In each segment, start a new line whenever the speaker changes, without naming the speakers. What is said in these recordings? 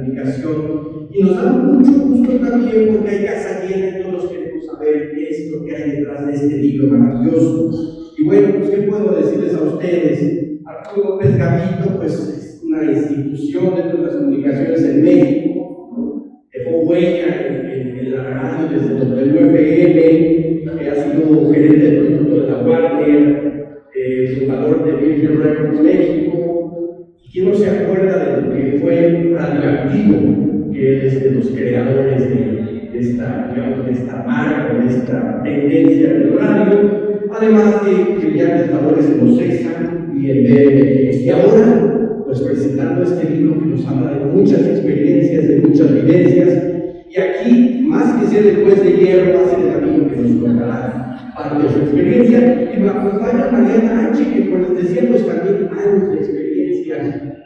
comunicación, y nos da mucho gusto también porque hay casa llena y todos queremos saber qué es lo que hay detrás de este libro maravilloso. Y bueno, pues qué puedo decirles a ustedes. Arturo López Gavito pues es una institución dentro de las comunicaciones en México, ¿no? Dejó huella en la radio desde WFM, ha sido gerente del Instituto de la Warner, fundador de Virgin Records México. ¿Quién no se acuerda de lo que fue Radioactivo, que es de los creadores de esta marca, de esta tendencia del radio? Además de brillantes labores en OCESA y en BMG. Y ahora, pues presentando este libro que nos habla de muchas experiencias, de muchas vivencias. Y aquí, más que ser el juez de hierro, va a ser el amigo que nos contará parte de su experiencia. Y me acompaña Mariana H., que pues decía, pues también años de experiencia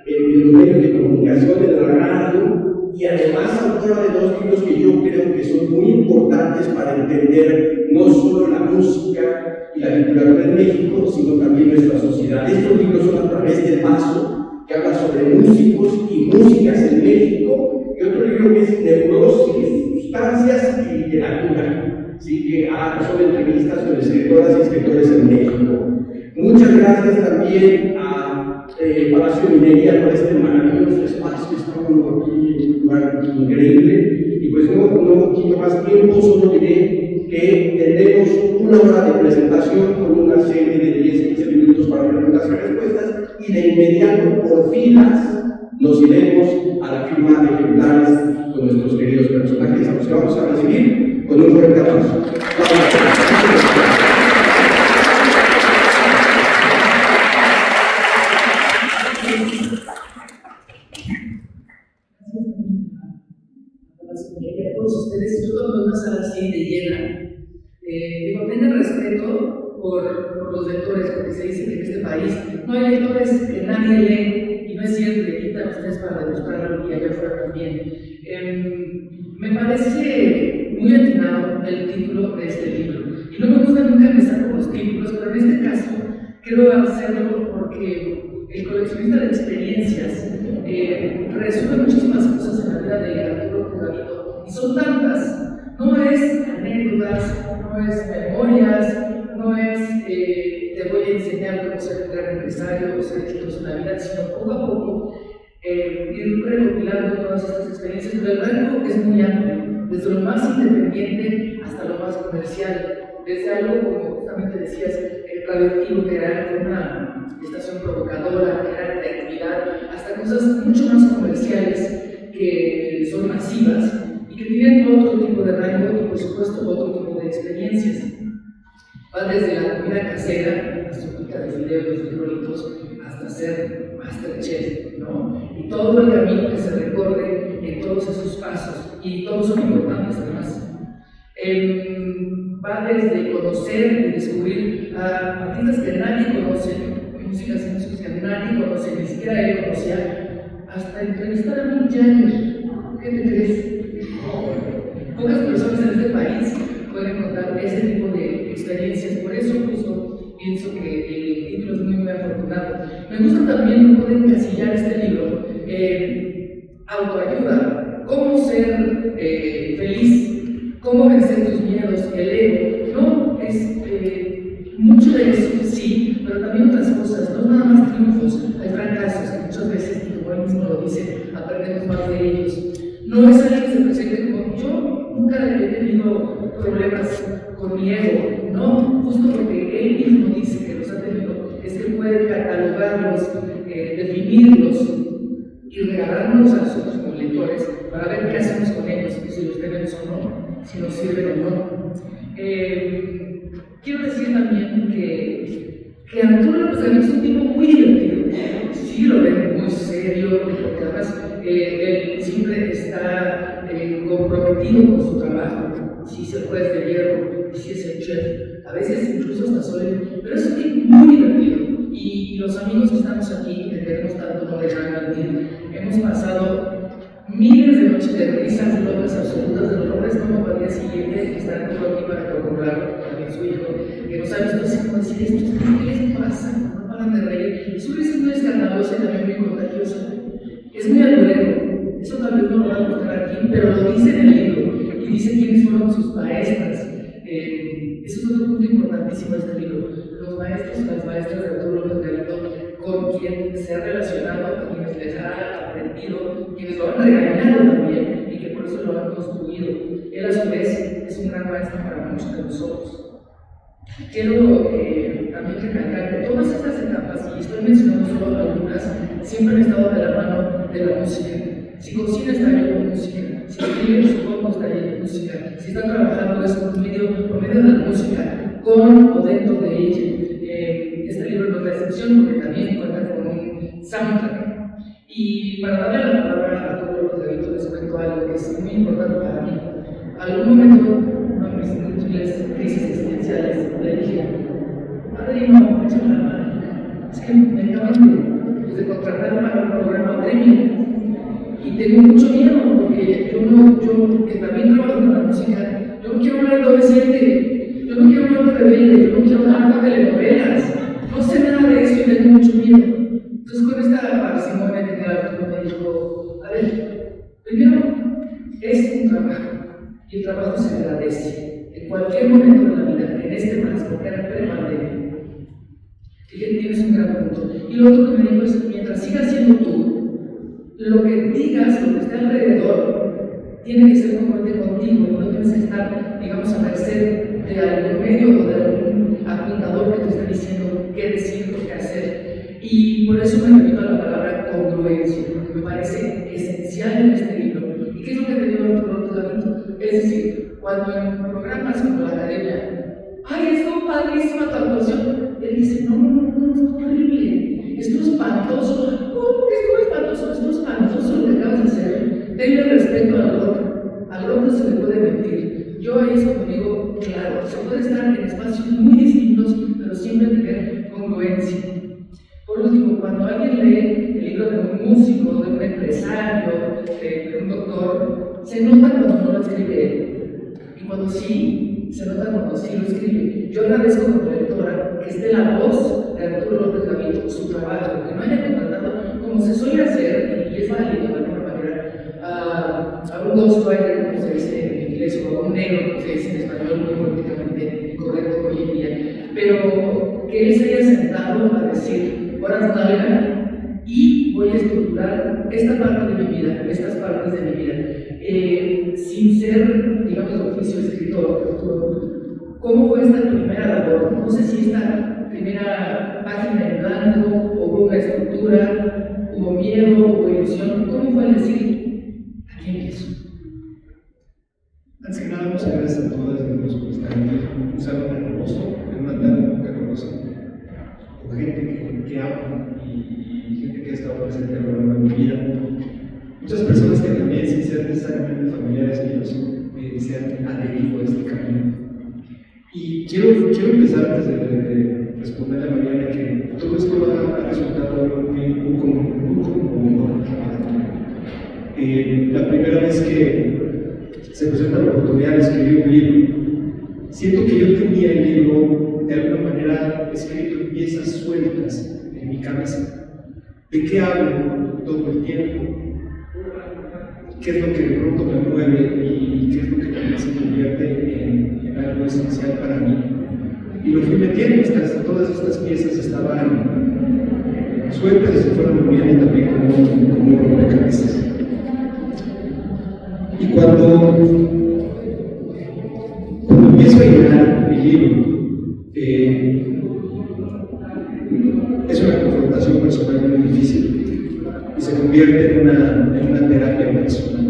en los medios de comunicación, en la radio, y además autora de dos libros que yo creo que son muy importantes para entender no solo la música y la literatura en México, sino también nuestra sociedad. Estos libros son A través del vaso, que habla sobre músicos y músicas en México, y otro libro que es Neurosis, Sustancias y Literatura, ¿sí? Que son entrevistas con escritoras y escritores en México. Muchas gracias también a Palacio de Minería por este maravilloso espacio. Estamos aquí en un lugar increíble, y pues no quito más tiempo, solo diré que tendremos una hora de presentación con una serie de 10-15 minutos para preguntas y respuestas, y de inmediato, por filas, nos iremos a la firma de ejemplares con nuestros queridos personajes, a los que vamos a recibir con un fuerte aplauso.
A todos ustedes, yo tomé una sala así de llena. Digo, tengan respeto por los lectores, porque se dice que en este país no hay lectores que nadie lee, y no es cierto, y quitan ustedes para demostrarlo y allá afuera también. Me parece muy atinado el título de este libro, y no me gusta nunca empezar con los títulos, pero en este caso quiero hacerlo porque el coleccionista de experiencias resume muchísimas cosas en la vida de Arturo López Gavito, y son tantas. No es anécdotas, no es memorias, no es te voy a enseñar cómo ser un gran empresario o ser exitoso en la vida, sino poco a poco ir recopilando todas estas experiencias. Pero el rango es muy amplio, desde lo más independiente hasta lo más comercial, desde algo como justamente decías, Radioactivo, que era una estación provocadora, que era creatividad, hasta cosas mucho más comerciales que son masivas y que tienen otro tipo de rango y por supuesto otro tipo de experiencias. Va desde la comida casera, la sopita de fideos, los frijolitos, hasta ser masterchef, ¿no? Y todo el camino que se recorre en todos esos pasos, y todos son importantes además. Va desde conocer y descubrir a artistas que nadie conoce, músicas y músicos que nadie conoce, ni siquiera él conocía, hasta entrevistar a Mick Jagger. ¿Qué te crees? Pocas personas en este país pueden contar ese tipo de experiencias, por eso justo pienso que el título es muy afortunado. Me gusta también no poder encasillar este libro autoayuda, cómo ser feliz, cómo vencer tus miedos, el ego. No, es mucho de eso, sí, pero también otras cosas, no nada más triunfos, hay fracasos que muchas veces, y como él mismo lo dice, aprendemos más de ellos. No es alguien que se presente como yo nunca he tenido problemas con mi ego, ¿no? Justo porque él mismo dice que los ha tenido, es que puede catalogarlos, definirlos y regalarnos a nosotros como lectores para ver qué hacemos con ellos, si los tenemos o no, si nos sirven o no. Quiero decir también que Arturo López Gavito es un tipo muy divertido. Sí lo ven muy serio, porque además él siempre está comprometido con su trabajo. Sí se juez de hierro, sí es el chef, a veces incluso hasta solo, pero es un tipo muy divertido. Y los amigos que estamos aquí, que queremos tanto, no dejan mentir, hemos pasado miles de noches de risas, locas absolutas, de los pobres como para el día siguiente, que están todo aquí para corroborar, también su hijo, que nos ha visto así como decir esto, ¿qué les pasa? No paran de reír. Su risa es muy escandalosa y también muy contagiosa. Es muy alburero, eso tal vez no puedo mostrar aquí, pero lo dice en el libro y dice quiénes fueron sus maestras. Eso es otro punto importantísimo de este libro. Los maestros y las maestras de Arturo López Galindo, con quien se ha relacionado, quienes les ha aprendido, quienes lo han regañado también y que por eso lo han construido. Él a su vez es un gran maestro para muchos de nosotros. Quiero también recalcar que todas estas etapas, y estoy mencionando solo algunas, siempre han estado de la mano de la música. Si cocina está lleno de música, si escribe supongo está lleno de música, si está trabajando es por medio de la música, con o dentro de ella. Este libro no es la excepción porque también cuenta con un soundtrack. Y para darle la palabra a Arturo López Galindo les cuento algo que es muy importante para mí. Algún momento, una de mis múltiples crisis existenciales, le dije: padrino, échame la mano. Es que me acaban de contratar para un programa premium y tengo mucho miedo porque yo que también trabajo con la música, yo no quiero hablar de adolescente, yo no quiero hablar de rebelde, yo no quiero hablar de telenovelas, no sé nada de eso y tengo mucho miedo. Entonces con esta parsimonia que Arturo me dijo: a ver, primero es un trabajo y el trabajo se agradece en cualquier momento de la vida, en este más, porque era pre-pandemia. Dije: tienes un gran punto. Y lo otro que me dijo es: mientras sigas siendo tú, lo que digas, lo que esté alrededor, tiene que ser congruente contigo, no tienes que estar, digamos, a merced de algún medio o de algún apuntador que te esté diciendo qué decir o qué hacer. Y por eso me remito a la palabra congruencia, porque me parece esencial en este libro. ¿Y qué es lo que te digo Arturo López Galindo? Es decir, cuando en programas como la Academia, ¡ay, esto padrísima tu actuación!, él dice: no, es horrible, esto es espantoso. ¿Cómo que esto es espantoso? Esto es espantoso lo que acabas de hacer. Tenle respeto al otro se le puede mentir. Yo ahí es como digo: claro, se puede estar en espacios muy distintos, pero siempre tener congruencia. Por último, cuando alguien lee el libro de un músico, de un empresario, de un doctor, se nota cuando no lo escribe él. Y cuando sí, se nota cuando sí lo escribe. Yo agradezco como lectora que esté la voz de Arturo López Galindo, su trabajo, que no haya contratado, como se suele hacer, y es válido de alguna manera, a un ghostwriter, como se dice en inglés, o a un negro, como se dice en español, muy políticamente incorrecto hoy en día, pero que él se haya sentado a decir: horas nalga, y voy a estructurar esta parte de mi vida, estas partes de mi vida, sin ser, digamos, de oficio escritor. ¿Cómo fue esta primera labor? No sé si esta primera página en blanco, hubo una estructura, hubo miedo, hubo ilusión. ¿Cómo fue el decir: aquí empiezo?
Antes que nada, muchas gracias a todas y todos por estar aquí. Un sábado hermoso, en una tarde muy calurosa, con gente que amo y gente que ha estado presente a lo largo de mi vida. Muchas personas que también, sin ser necesariamente familiares míos, se han adherido a este camino. Y quiero empezar antes de responderle a Mariana que todo esto ha resultado muy común. La primera vez que se presenta la oportunidad de escribir un libro, siento que yo tenía el libro de alguna manera escrito en piezas sueltas en mi cabeza. ¿De qué hablo todo el tiempo? ¿Qué es lo que de pronto me mueve y qué es lo que también se convierte en algo esencial para mí? Y lo fui metiendo, todas estas piezas estaban sueltas y se fueron moviendo también como un rompecabezas. Y cuando empiezo a llenar el libro, es una confrontación personal muy difícil y se convierte en una terapia personal.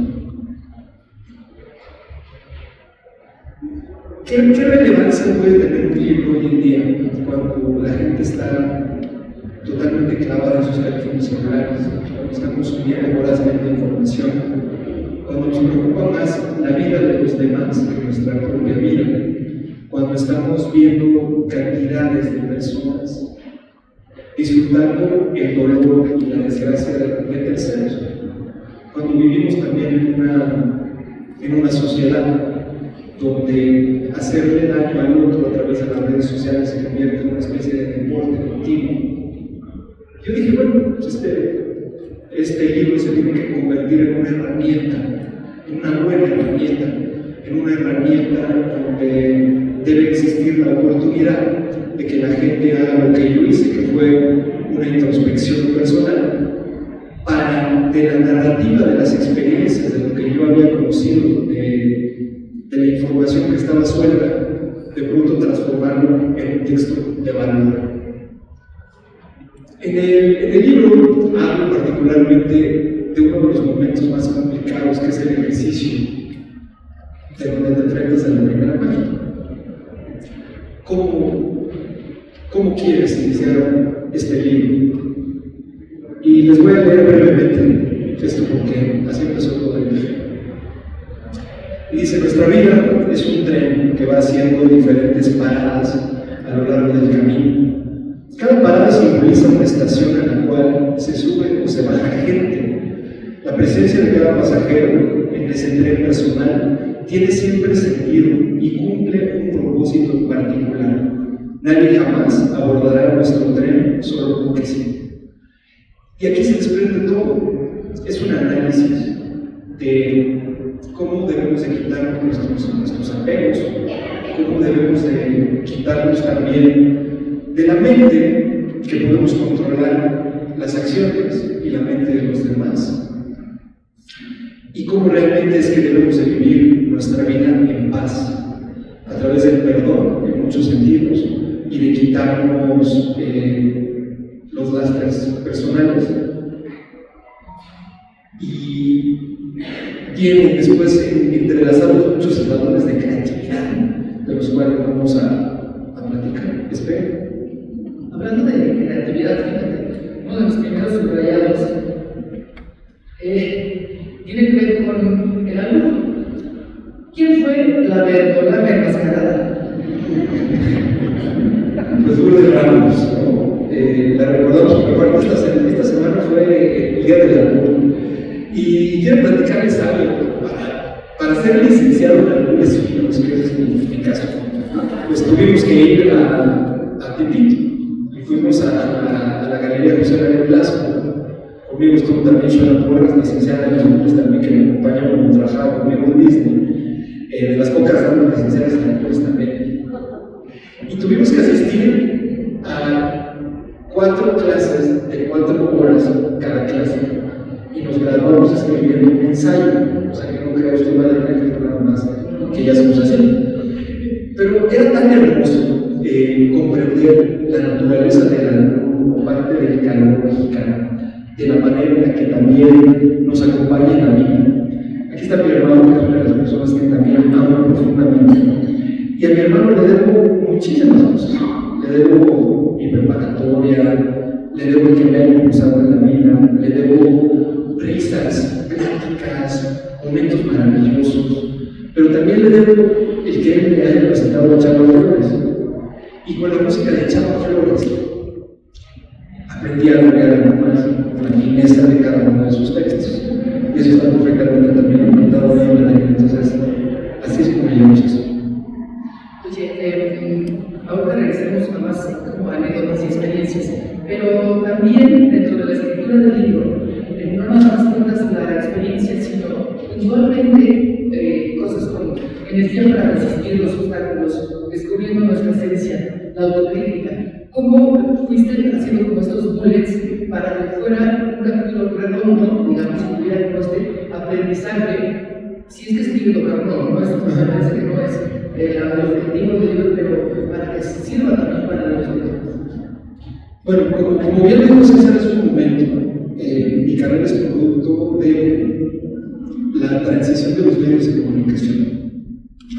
¿Qué relevancia puede tener un libro hoy en día cuando la gente está totalmente clavada en sus teléfonos celulares, cuando está consumiendo vorazmente información, cuando nos preocupa más la vida de los demás que nuestra propia vida, cuando estamos viendo cantidades de personas disfrutando el dolor y la desgracia de terceros, cuando vivimos también en una sociedad donde hacerle daño al otro a través de las redes sociales se convierte en una especie de deporte continuo. Yo dije, bueno, pues este libro se tiene que convertir convertir en una herramienta, en una buena herramienta, en una herramienta donde debe existir la oportunidad de que la gente haga lo que yo hice, que fue una introspección personal, para de la narrativa de las experiencias, de lo que yo había conocido, de la información que estaba suelta, de pronto transformarlo en un texto de valor. En el libro hablo particularmente de uno de los momentos más complicados, que es el ejercicio de donde te enfrentas a la primera página. ¿Cómo quieres iniciar este libro? Y les voy a leer brevemente esto porque así empezó todo el libro. Y dice: nuestra vida es un tren que va haciendo diferentes paradas a lo largo del camino. Cada parada simboliza una estación en la cual se sube o se baja gente. La presencia de cada pasajero en ese tren personal tiene siempre sentido y cumple un propósito en particular. Nadie jamás abordará nuestro tren solo porque sí. Y aquí se desprende todo. Es un análisis de cómo debemos de quitar nuestros apegos, cómo debemos de quitarnos también de la mente, que podemos controlar las acciones y la mente de los demás, y cómo realmente es que debemos de vivir nuestra vida en paz, a través del perdón en muchos sentidos, y de quitarnos los lastres personales. Y tienen después entrelazados muchos valores de creatividad, de los cuales vamos a platicar. Espero.
Hablando de creatividad, fíjate, uno de los primeros subrayados tiene que ver con el alumno. ¿Quién fue la verdolaga enmascarada?
Pues Lourdes Ramos, ¿no? La recordamos porque aparte esta semana fue el Día del Alumno. Y quiero platicarles algo. Para ser licenciado en algunos cívicos, que es mi caso, pues tuvimos que ir a Tepito. Y fuimos a la Galería José María Blasco. Conmigo estuvo también Shona Porras, licenciada en Actores también, que me acompañó como trabajaba conmigo en Disney. De las pocas damas licenciadas en Actores también. Y tuvimos que asistir a 4 clases de 4 horas cada clase. Y nos graduamos escribiendo un ensayo. O sea, que no crea usted va a dar un ejemplo nada más que ya estamos haciendo. Pero era tan hermoso comprender la naturaleza del alumno como parte del calor mexicano, de la manera en la que también nos acompaña en la vida. Aquí está mi hermano, que es una de las personas que también amo profundamente. Y a mi hermano le debo muchísimas cosas. Le debo mi preparatoria, le debo el que me haya impulsado en la vida, le debo risas, pláticas, momentos maravillosos, pero también le debo el que él me haya presentado a Chava Flores. Y con la música de Chava Flores aprendí a rodear más la fineza de cada uno de sus textos. Y eso está perfectamente también contado en la ley. Entonces, así es como yo eso.
Oye, ahora regresemos a más como anécdotas y experiencias, pero también dentro de la escritura del libro, no nada más cuentas la experiencia, sino igualmente cosas como energía para resistir los obstáculos, descubriendo nuestra esencia, la autocrítica. ¿Cómo fuiste haciendo como estos bullets para que fuera un capítulo redondo, digamos, si tuviera como este aprendizaje? Si es que escribe lograr no es, me parece que no es el objetivo del libro, pero para que sirva también para los lectores.
Bueno, como bien dijo César hace un momento, mi carrera es producto de la transición de los medios de comunicación.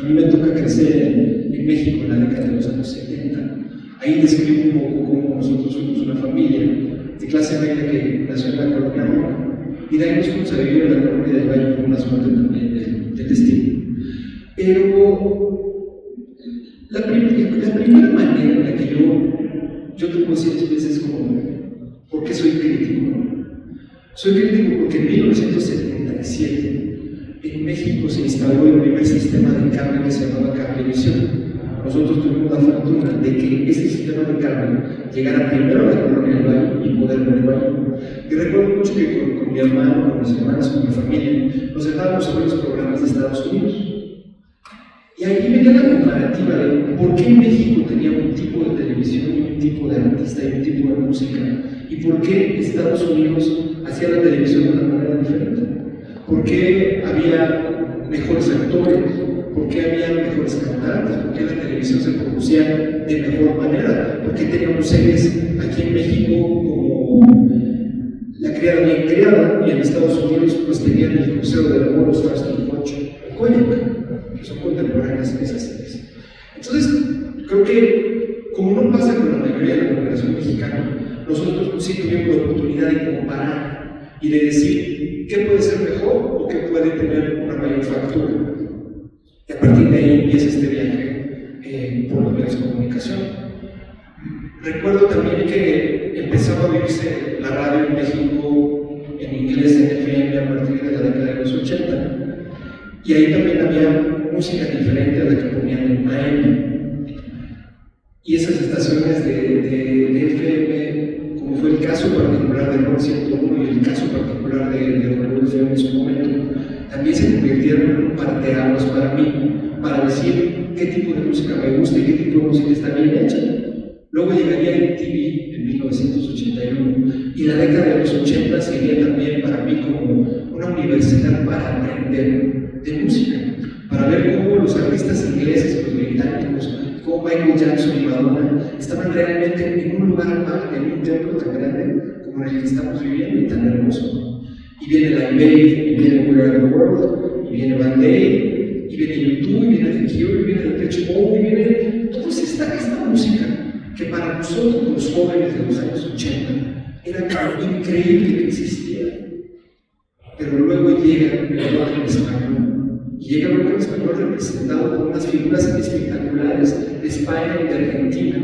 A mí me toca crecer en México en la década de los años 70. Ahí describo un poco cómo nosotros somos una familia de clase media que nació en la colonia Roma, y de ahí nos fuimos a vivir en la colonia del Valle por una suerte también del destino. Pero la primera manera en la que yo te puedo decir veces como, ¿por qué soy crítico? Soy crítico porque en 1977 en México se instaló el primer sistema de cable que se llamaba Cablevisión. Nosotros tuvimos la fortuna de que ese sistema de cable llegar primero a la colonia del Valle y poder verlo ahí. Y recuerdo mucho que con mi hermano, con mis hermanas, con mi familia, nos sentábamos a ver los programas de Estados Unidos. Y ahí venía la comparativa de por qué México tenía un tipo de televisión y un tipo de artista y un tipo de música, y por qué Estados Unidos hacía la televisión de una manera diferente. ¿Por qué había mejores actores? ¿Por qué había mejores cantantes? ¿Por qué la televisión se producía de mejor manera? ¿Por qué teníamos series aquí en México como La Criada Bien Criada, y en Estados Unidos pues tenían El Crucero del Amor, Starsky y Hutch o Koyak, que son contemporáneas en esas series? Entonces, creo que como no pasa con la mayoría de la población mexicana, nosotros pues, sí tuvimos la oportunidad de comparar y de decir qué puede ser mejor o qué puede tener una mayor factura. Y a partir de ahí empieza este viaje por los medios de comunicación. Recuerdo también que empezaba a oírse la radio en México en inglés, en FM, a partir de la década de los 80. Y ahí también había música diferente a la que ponían en AM. Y esas estaciones de FM, como fue el caso particular de Rock 101 y el caso particular de WFM en su momento, también se convirtieron en un parteaguas para mí, para decir qué tipo de música me gusta y qué tipo de música está bien hecha. Luego llegaría MTV en 1981 y la década de los 80 sería también para mí como una universidad para aprender de música, para ver cómo los artistas ingleses y los británicos, como Michael Jackson y Madonna, estaban realmente en un lugar aparte, en un templo tan grande como en el que estamos viviendo y tan hermoso. Y viene Live Aid, y viene We Are the World, y viene Band Aid, y viene YouTube, y viene The Cure, y viene The Depeche Mode, y viene toda esta música que para nosotros, los jóvenes de los años 80, era algo increíble que existía. Pero luego llega el rock en español, y llega el rock en español representado por unas figuras espectaculares de España y de Argentina,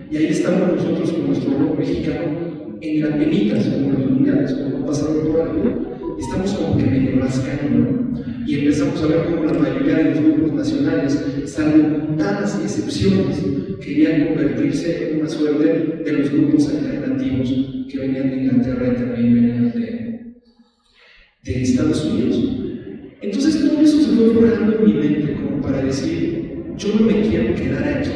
y ahí estamos nosotros con nuestro rock mexicano en la penitas, como los mundiales, como pasado toda la vida. Estamos como que medio rascando, ¿no? Y empezamos a ver cómo la mayoría de los grupos nacionales, salvo contadas excepciones, querían convertirse en una suerte de los grupos alternativos que venían de Inglaterra y también venían de Estados Unidos. Entonces todo eso se fue forjando en mi mente como para decir, yo no me quiero quedar aquí,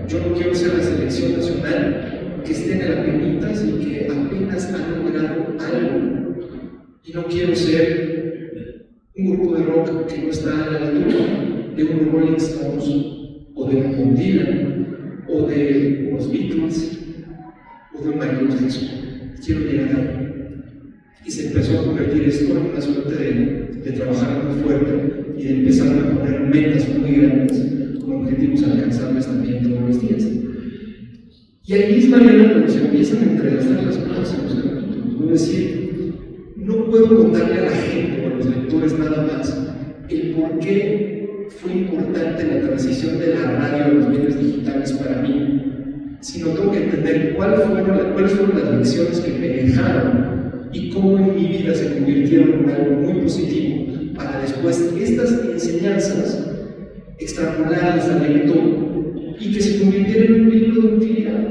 yo no quiero ser la selección nacional que esté en el apenitas y que apenas han logrado algo. Y no quiero ser un grupo de rock que no está a la altura de un Rolling Stones o de un Bob Dylan o de unos Beatles o de un Michael Jackson. Quiero llegar ahí. Y se empezó a convertir esto en una suerte de trabajar muy fuerte y de empezar a poner metas muy grandes con objetivos alcanzables también todos los días. Y ahí es Mariana cuando se empiezan a entrelazar las cosas en los capítulos. Es decir, no puedo contarle a la gente o a los lectores nada más el por qué fue importante la transición de la radio a los medios digitales para mí, sino tengo que entender cuáles fueron las lecciones que me dejaron y cómo en mi vida se convirtieron en algo muy positivo para después estas enseñanzas extrapolarlas al lector y que se convirtieran en un libro de utilidad.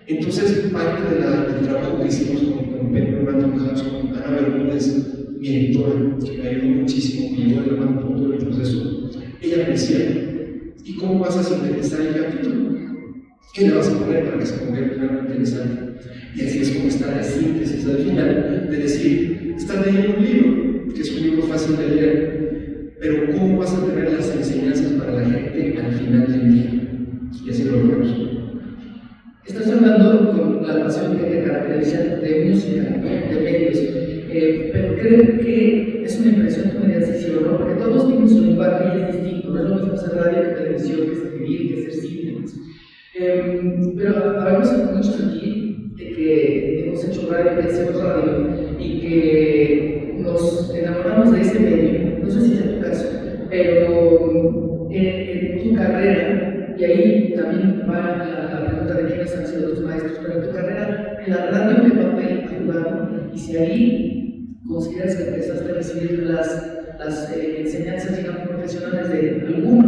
Entonces, parte del trabajo que hicimos con Pedro Random House, con Ana Bermúdez, mi editora, que me ayudó muchísimo, me llevó de la mano por todo el proceso, ella me decía, ¿y cómo vas a sintetizar el capítulo? ¿Qué le vas a poner para que se convierta en algo interesante? Y así es como está la síntesis al final, de decir, estás leyendo un libro, que es un libro fácil de leer, pero ¿cómo vas a tener las enseñanzas para la gente al final del día? Y así lo logramos.
Estás hablando con la pasión que te caracteriza de música, de medios, pero creo que es una impresión que me das decir, ¿no? Porque todos tienen su lugar y es distinto, no es lo mismo hacer radio que televisión, que escribir, que hacer cine. Pero habemos muchos aquí de que hemos hecho radio, que hacemos radio y que nos enamoramos de ese medio, no sé si es tu caso, pero en tu carrera, y ahí también va la pregunta de quiénes han sido tus maestros, pero en tu carrera, en la radio, ¿qué papel ha jugado? Y si ahí consideras que empezaste a recibir las enseñanzas, digamos, profesionales de algunos